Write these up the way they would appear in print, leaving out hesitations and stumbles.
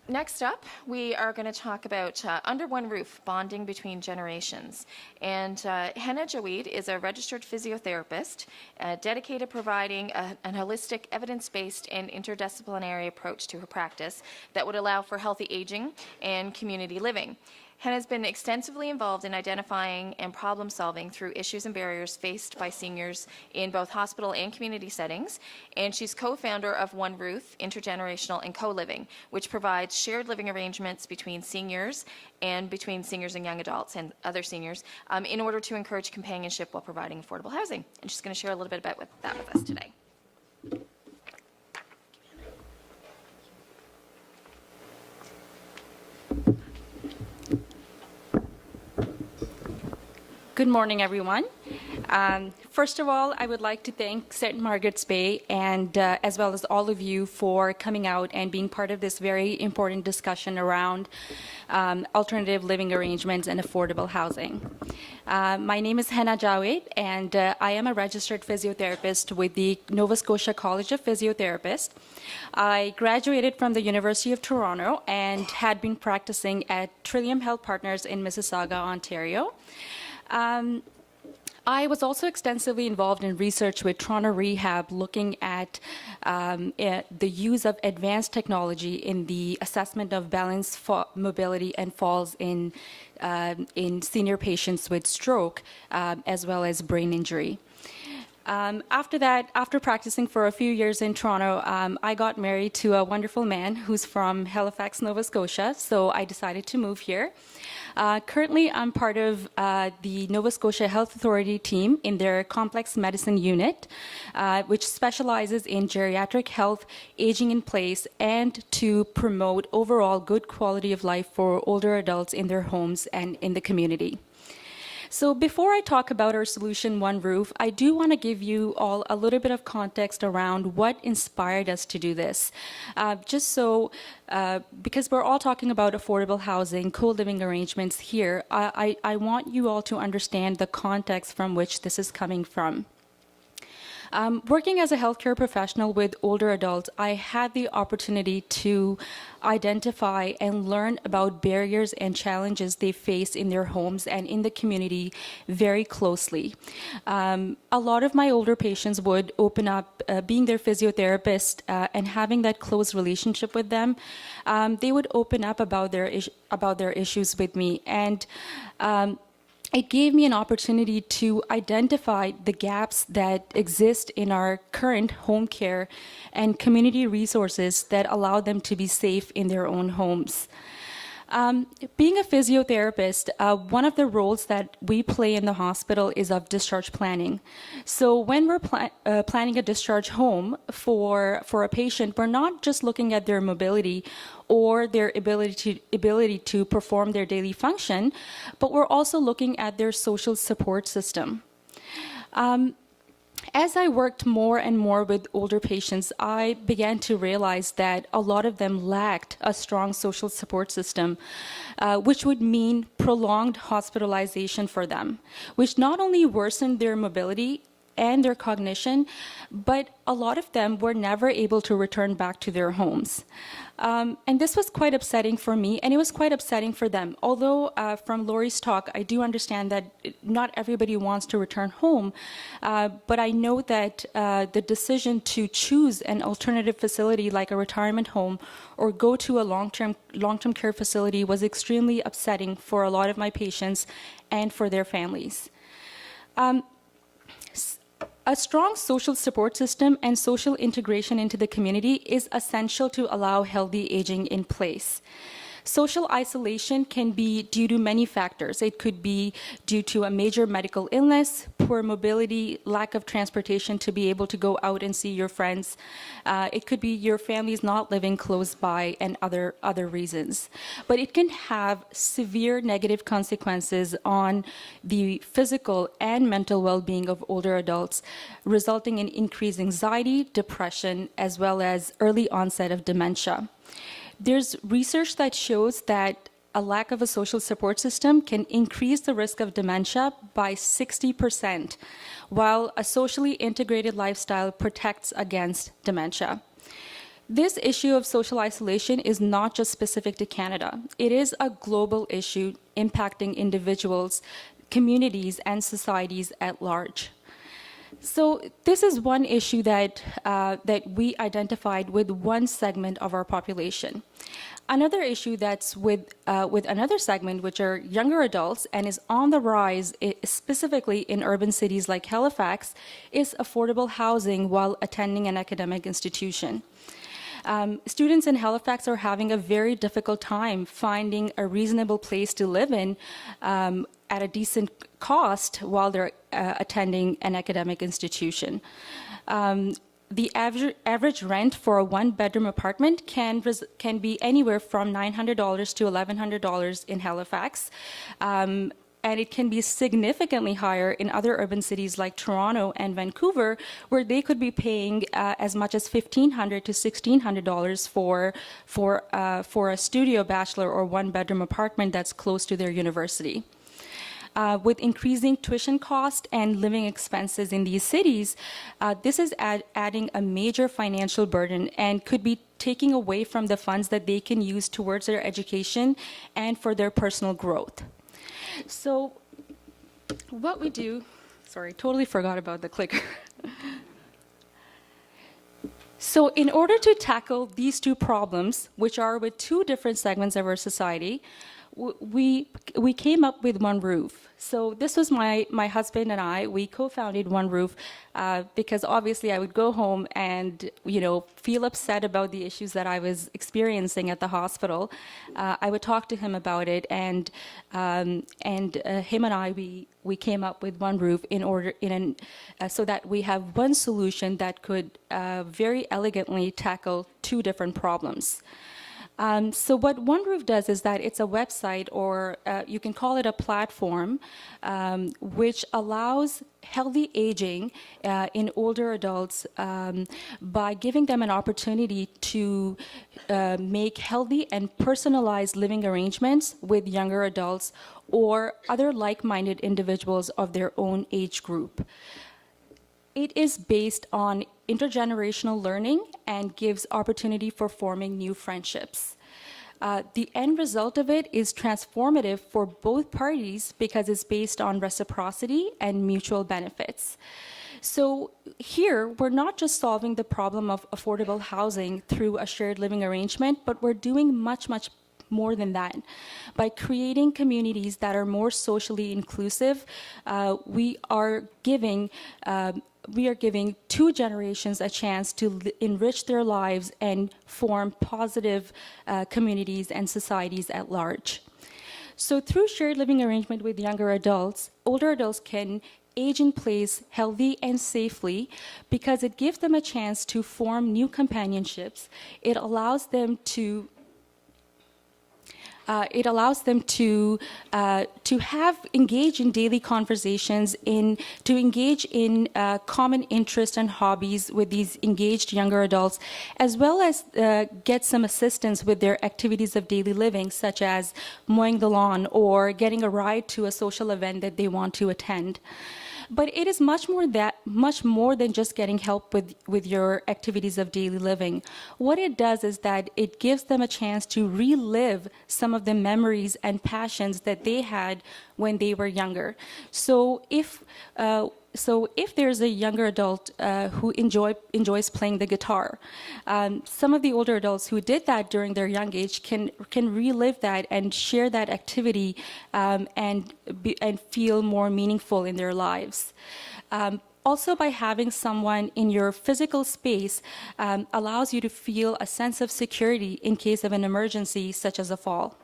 Next up, we are going to talk about under one roof, bonding between generations. And Hina is a registered physiotherapist dedicated to providing an holistic, evidence-based, and interdisciplinary approach to her practice that would allow for healthy aging and community living. Hina has been extensively involved in identifying and problem solving through issues and barriers faced by seniors in both hospital and community settings, and she's co-founder of One Roof, Intergenerational and Co-Living, which provides shared living arrangements between seniors and young adults and other seniors in order to encourage companionship while providing affordable housing. And she's going to share a little bit about that with us today. Good morning, everyone. First of all, I would like to thank St. Margaret's Bay and as well as all of you for coming out and being part of this very important discussion around alternative living arrangements and affordable housing. My name is Hina Jawed, and I am a registered physiotherapist with the Nova Scotia College of Physiotherapists. I graduated from the University of Toronto and had been practicing at Trillium Health Partners in Mississauga, Ontario. I was also extensively involved in research with Toronto Rehab, looking at the use of advanced technology in the assessment of balance, mobility, and falls in senior patients with stroke, as well as brain injury. After practicing for a few years in Toronto, I got married to a wonderful man who's from Halifax, Nova Scotia, so I decided to move here. Currently, I'm part of the Nova Scotia Health Authority team in their complex medicine unit, which specializes in geriatric health, aging in place, and to promote overall good quality of life for older adults in their homes and in the community. So before I talk about our solution, One Roof, I do want to give you all a little bit of context around what inspired us to do this. Because we're all talking about affordable housing, co-living arrangements here, I want you all to understand the context from which this is coming from. Working as a healthcare professional with older adults, I had the opportunity to identify and learn about barriers and challenges they face in their homes and in the community very closely. A lot of my older patients would open up, being their physiotherapist and having that close relationship with them, they would open up about their issues with me. And it gave me an opportunity to identify the gaps that exist in our current home care and community resources that allow them to be safe in their own homes. Being a physiotherapist, one of the roles that we play in the hospital is of discharge planning. So when we're planning a discharge home for a patient, we're not just looking at their mobility or their ability to perform their daily function, but we're also looking at their social support system. As I worked more and more with older patients, I began to realize that a lot of them lacked a strong social support system, which would mean prolonged hospitalization for them, which not only worsened their mobility and their cognition, but a lot of them were never able to return back to their homes. And this was quite upsetting for me, and it was quite upsetting for them. Although from Lori's talk, I do understand that not everybody wants to return home, but I know that the decision to choose an alternative facility like a retirement home or go to a long-term care facility was extremely upsetting for a lot of my patients and for their families. A strong social support system and social integration into the community is essential to allow healthy aging in place. Social isolation can be due to many factors. It could be due to a major medical illness, poor mobility, lack of transportation to be able to go out and see your friends. It could be your family's not living close by and other reasons. But it can have severe negative consequences on the physical and mental well-being of older adults, resulting in increased anxiety, depression, as well as early onset of dementia. There's research that shows that a lack of a social support system can increase the risk of dementia by 60%, while a socially integrated lifestyle protects against dementia. This issue of social isolation is not just specific to Canada. It is a global issue impacting individuals, communities, and societies at large. So this is one issue that we identified with one segment of our population. Another issue that's with another segment, which are younger adults and is on the rise, specifically in urban cities like Halifax, is affordable housing while attending an academic institution. Students in Halifax are having a very difficult time finding a reasonable place to live in at a decent cost while they're attending an academic institution. The average rent for a one-bedroom apartment can be anywhere from $900 to $1,100 in Halifax. And it can be significantly higher in other urban cities like Toronto and Vancouver, where they could be paying as much as $1,500 to $1,600 for a studio bachelor or one-bedroom apartment that's close to their university. With increasing tuition cost and living expenses in these cities, this is adding a major financial burden and could be taking away from the funds that they can use towards their education and for their personal growth. So what we do, sorry, totally forgot about the clicker. So in order to tackle these two problems, which are with two different segments of our society, we came up with One Roof. So this was my husband and I. We co-founded One Roof because obviously I would go home and feel upset about the issues that I was experiencing at the hospital. I would talk to him about it, and him and I we came up with One Roof so that we have one solution that could very elegantly tackle two different problems. So what One Roof does is that it's a website, or you can call it a platform, which allows healthy aging in older adults by giving them an opportunity to make healthy and personalized living arrangements with younger adults or other like-minded individuals of their own age group. It is based on intergenerational learning and gives opportunity for forming new friendships. The end result of it is transformative for both parties because it's based on reciprocity and mutual benefits. So here, we're not just solving the problem of affordable housing through a shared living arrangement, but we're doing much, much more than that. By creating communities that are more socially inclusive, we are giving two generations a chance to enrich their lives and form positive communities and societies at large. So through shared living arrangement with younger adults, older adults can age in place healthy and safely because it gives them a chance to form new companionships. It allows them to engage in daily conversations, to engage in common interests and hobbies with these engaged younger adults, as well as get some assistance with their activities of daily living, such as mowing the lawn or getting a ride to a social event that they want to attend. But it is much more than just getting help with your activities of daily living. What it does is that it gives them a chance to relive some of the memories and passions that they had when they were younger. So if there's a younger adult who enjoys playing the guitar, some of the older adults who did that during their young age can relive that and share that activity and feel more meaningful in their lives. Also, by having someone in your physical space allows you to feel a sense of security in case of an emergency, such as a fall.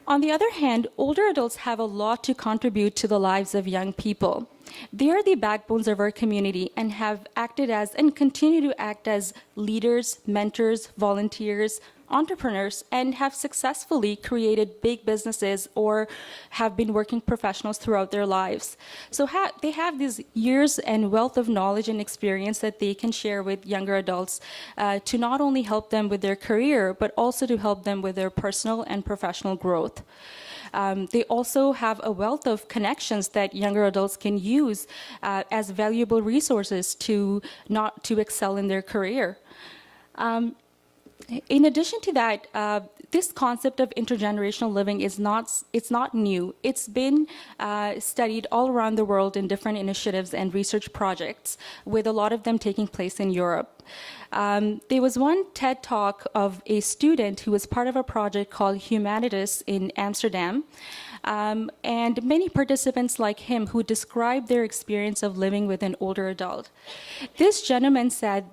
On the other hand, older adults have a lot to contribute to the lives of young people. They are the backbones of our community and have acted as and continue to act as leaders, mentors, volunteers, entrepreneurs, and have successfully created big businesses or have been working professionals throughout their lives. So they have these years and wealth of knowledge and experience that they can share with younger adults to not only help them with their career, but also to help them with their personal and professional growth. They also have a wealth of connections that younger adults can use as valuable resources to excel in their career. In addition to that, this concept of intergenerational living it's not new. It's been studied all around the world in different initiatives and research projects, with a lot of them taking place in Europe. There was one TED Talk of a student who was part of a project called Humanitas in Amsterdam. And many participants like him who described their experience of living with an older adult. This gentleman said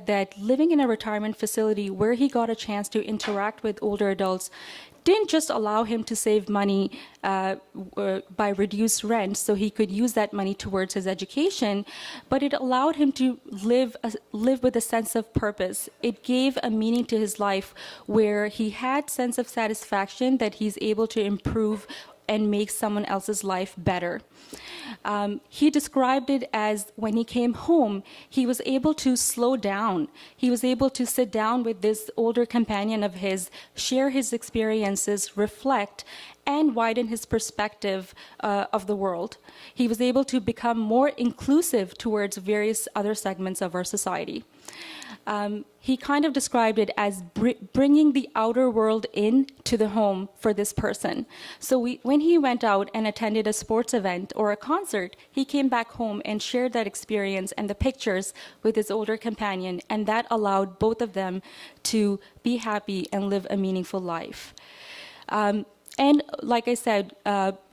that living in a retirement facility where he got a chance to interact with older adults didn't just allow him to save money by reduced rent so he could use that money towards his education, but it allowed him to live with a sense of purpose. It gave a meaning to his life where he had sense of satisfaction that he's able to improve and make someone else's life better. He described it as when he came home, he was able to slow down. He was able to sit down with this older companion of his, share his experiences, reflect, and widen his perspective of the world. He was able to become more inclusive towards various other segments of our society. He kind of described it as bringing the outer world into the home for this person. So when he went out and attended a sports event or a concert, he came back home and shared that experience and the pictures with his older companion, and that allowed both of them to be happy and live a meaningful life. And like I said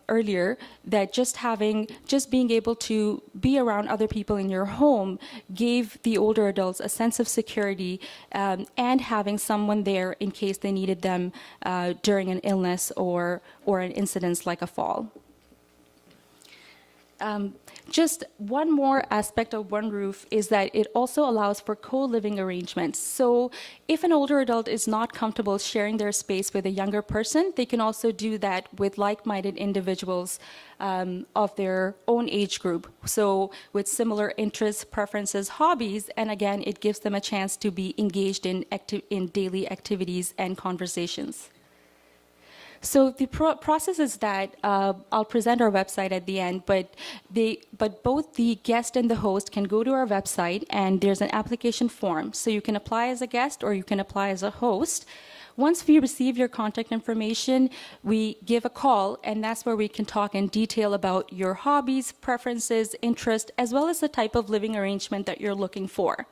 earlier, that just being able to be around other people in your home gave the older adults a sense of security, and having someone there in case they needed them during an illness or an incident like a fall. Just one more aspect of One Roof is that it also allows for co-living arrangements. So if an older adult is not comfortable sharing their space with a younger person, they can also do that with like-minded individuals of their own age group. So with similar interests, preferences, hobbies, and again, it gives them a chance to be engaged in daily activities and conversations. So the process is that I'll present our website at the end, but both the guest and the host can go to our website, and there's an application form. So you can apply as a guest or you can apply as a host. Once we receive your contact information, we give a call, and that's where we can talk in detail about your hobbies, preferences, interests, as well as the type of living arrangement that you're looking for.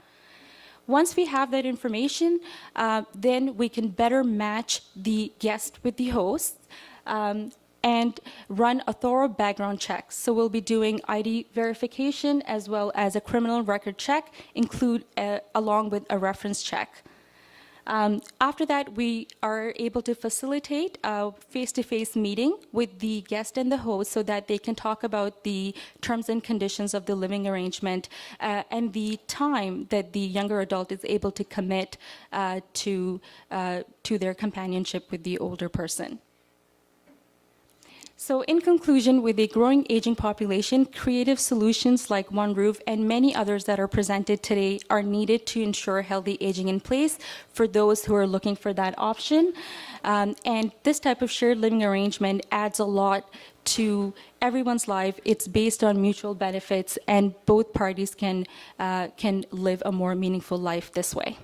Once we have that information, then we can better match the guest with the host and run a thorough background check. So we'll be doing ID verification as well as a criminal record check, along with a reference check. After that, we are able to facilitate a face-to-face meeting with the guest and the host so that they can talk about the terms and conditions of the living arrangement and the time that the younger adult is able to commit to their companionship with the older person. So in conclusion, with a growing aging population, creative solutions like One Roof and many others that are presented today are needed to ensure healthy aging in place for those who are looking for that option. And this type of shared living arrangement adds a lot to everyone's life. It's based on mutual benefits, and both parties can live a more meaningful life this way.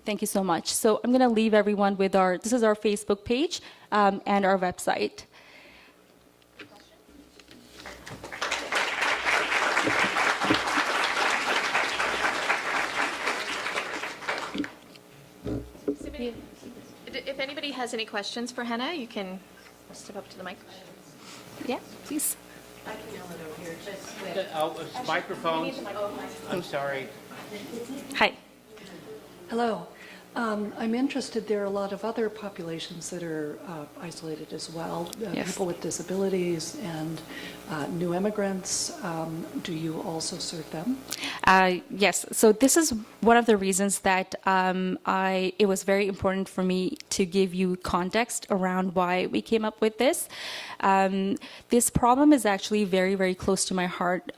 Thank you so much. So I'm going to leave everyone with this is our Facebook page and our website. If anybody has any questions for Hina, you can step up to the mic. Yeah, please. I can yell it over here. Just microphones. I'm sorry. Hi. Hello. I'm interested, there are a lot of other populations that are isolated as well, Yes. people with disabilities and new immigrants. Do you also serve them? Yes, so this is one of the reasons that it was very important for me to give you context around why we came up with this. This problem is actually very, very close to my heart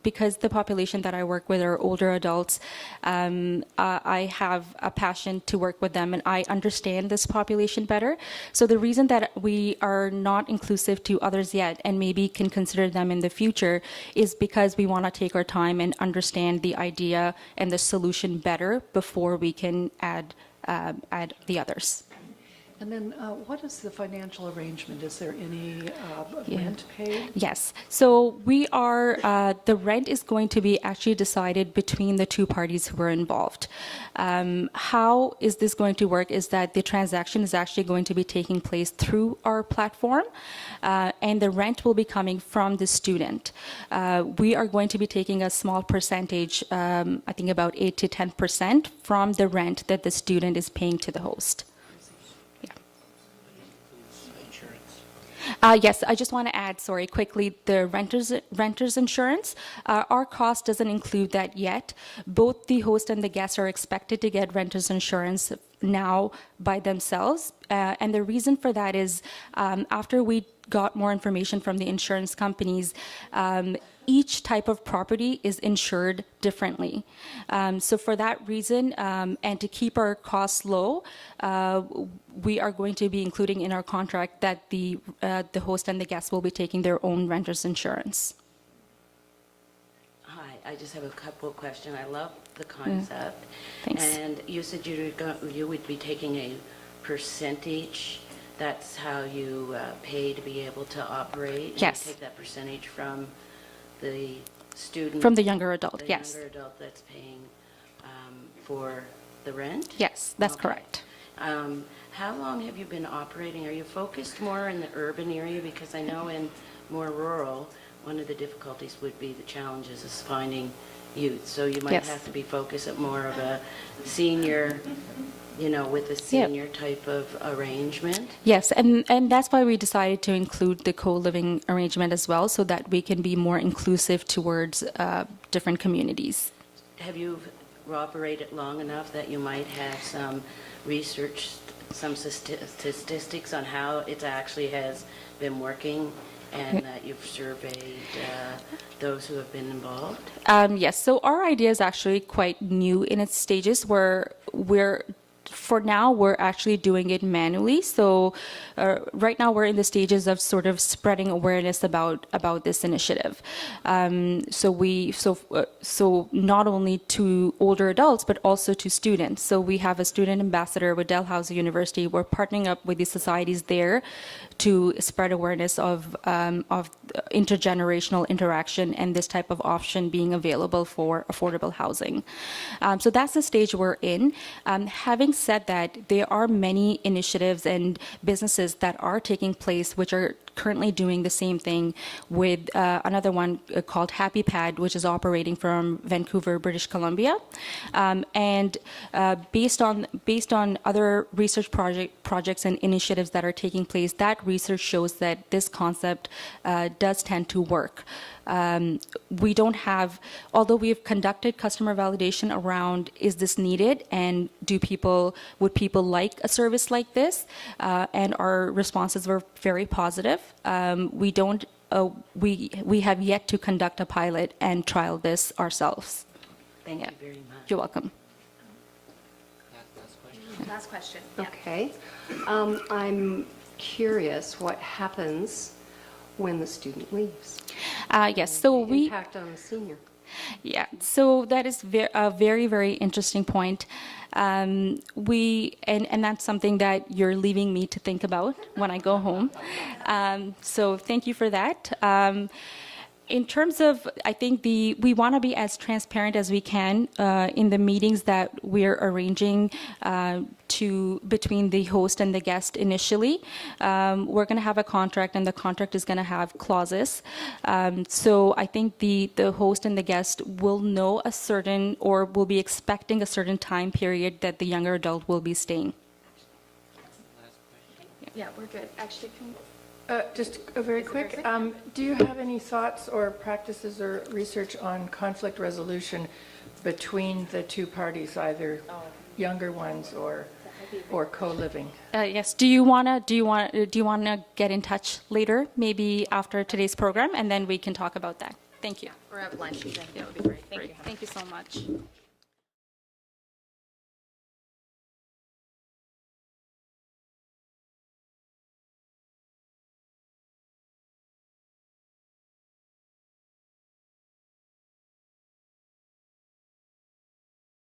because the population that I work with are older adults. I have a passion to work with them, and I understand this population better. So the reason that we are not inclusive to others yet and maybe can consider them in the future is because we want to take our time and understand the idea and the solution better before we can add the others. And then what is the financial arrangement? Is there any Yeah. rent paid? Yes. So we are, the rent is going to be actually decided between the two parties who are involved. How is this going to work is that the transaction is actually going to be taking place through our platform, and the rent will be coming from the student. We are going to be taking a small percentage, I think about 8 to 10% from the rent that the student is paying to the host. Yes, I just want to add, sorry, quickly, the renter's insurance. Our cost doesn't include that yet. Both the host and the guest are expected to get renter's insurance now by themselves. And the reason for that is after we got more information from the insurance companies, each type of property is insured differently. So for that reason, and to keep our costs low, we are going to be including in our contract that the host and the guest will be taking their own renter's insurance. Hi, I just have a couple of questions. I love the concept. Thanks. And you said you would be taking a percentage. That's how you pay to be able to operate? Yes. And you take that percentage from the student? From the younger adult, yes. The younger adult that's paying for the rent? Yes, that's Okay. correct. How long have you been operating? Are you focused more in the urban area? Because I know in more rural, one of the difficulties would be the challenges is finding youth. So you might Yes. have to be focused at more of a senior, with a senior type of arrangement. Yes, and that's why we decided to include the co-living arrangement as well, so that we can be more inclusive towards different communities. Have you operated long enough that you might have some research, some statistics on how it actually has been working and that you've surveyed those who have been involved? Yes, so our idea is actually quite new in its stages, where for now, we're actually doing it manually. So right now, we're in the stages of sort of spreading awareness about this initiative. So not only to older adults, but also to students. So we have a student ambassador with Dalhousie University. We're partnering up with the societies there to spread awareness of intergenerational interaction and this type of option being available for affordable housing. So that's the stage we're in. Having said that, there are many initiatives and businesses that are taking place which are currently doing the same thing, with another one called Happy Pad, which is operating from Vancouver, British Columbia. And based on other research projects and initiatives that are taking place, that research shows that this concept does tend to work. We don't have, although we have conducted customer validation around, is this needed and would people like a service like this? And our responses were very positive. We have yet to conduct a pilot and trial this ourselves. Thank Yeah. you very much. You're welcome. Last question. Okay. I'm curious what happens when the student leaves. Yes, so The impact on the senior. Yeah, so that is a very, very interesting point. And that's something that you're leaving me to think about when I go home. So thank you for that. In terms of, I think we want to be as transparent as we can in the meetings that we're arranging between the host and the guest initially. We're going to have a contract, and the contract is going to have clauses. So I think the host and the guest will know a certain, or will be expecting a certain time period that the younger adult will be staying. Yeah, we're good. Actually, Just a very quick, do you have any thoughts or practices or research on conflict resolution between the two parties, either younger ones or co-living? Yes. Do you wanna get in touch later, maybe after today's program, and then we can talk about that. Thank you. we're at lunch. That would be great. Thank you. Thank you so much.